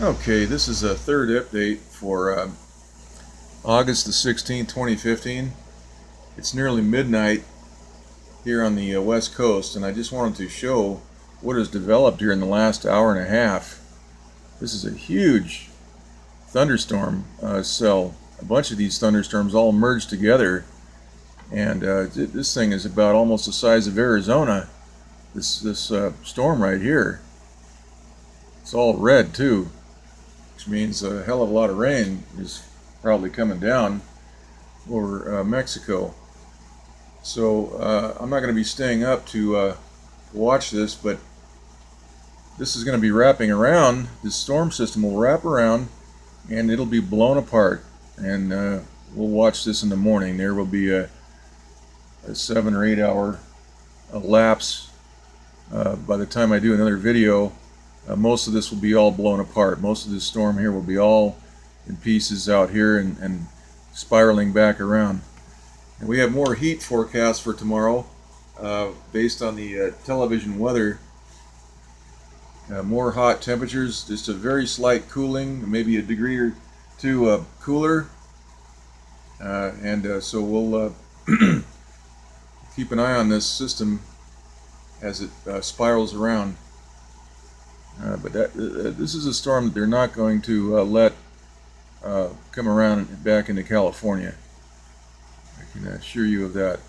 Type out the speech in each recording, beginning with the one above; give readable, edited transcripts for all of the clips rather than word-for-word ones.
Okay, this is a third update for August the 16th, 2015. It's nearly midnight here on the west coast, and I just wanted to show what has developed here in the last hour and a half. This is a huge thunderstorm cell. A bunch of these thunderstorms all merged together, and this thing is about almost the size of Arizona. This storm right here. It's all red too, which means a hell of a lot of rain is probably coming down over Mexico. So I'm not going to be staying up to watch this, but this is going to be wrapping around. This storm system will wrap around and it'll be blown apart, and we'll watch this in the morning. There will be a 7 or 8 hour lapse. By the time I do another video, most of this will be all blown apart. Most of this storm here will be all in pieces out here and spiraling back around. And we have more heat forecast for tomorrow based on the television weather. More hot temperatures, just a very slight cooling, maybe a degree or two cooler. So we'll keep an eye on this system as it spirals around. But this is a storm that they're not going to let come around back into California. I can assure you of that.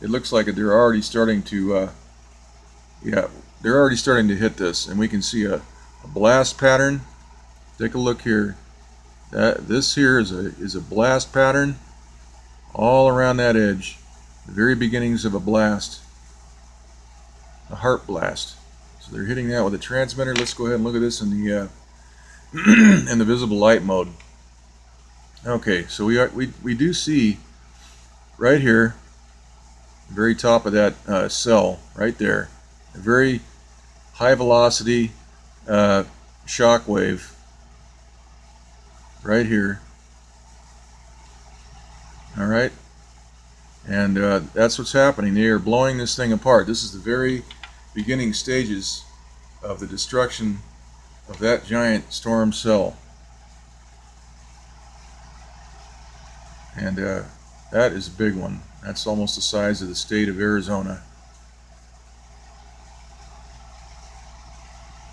It looks like they're already starting to, they're already starting to hit this, and we can see a blast pattern. Take a look here. This here is a blast pattern all around that edge. The very beginnings of a blast, a HAARP blast. So they're hitting that with a transmitter. Let's go ahead and look at this in the in the visible light mode. Okay, so we do see right here, the very top of that cell right there, a very high velocity shock wave right here. All right, and that's what's happening. They are blowing this thing apart. This is the very beginning stages of the destruction of that giant storm cell. And that is a big one. That's almost the size of the state of Arizona.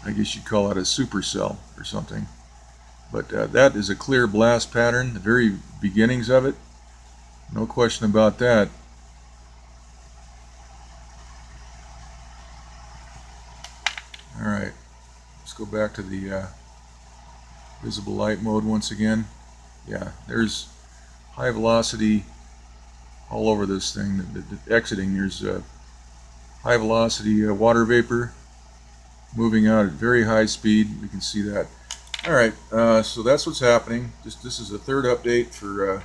I guess you'd call that a supercell or something. But that is a clear blast pattern, the very beginnings of it. No question about that. Alright, let's go back to the visible light mode once again. Yeah, there's high velocity all over this thing. The exiting, there's high velocity water vapor moving out at very high speed. We can see that. Alright, so that's what's happening. This is a third update for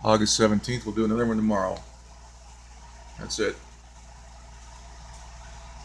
August 17th. We'll do another one tomorrow. That's it.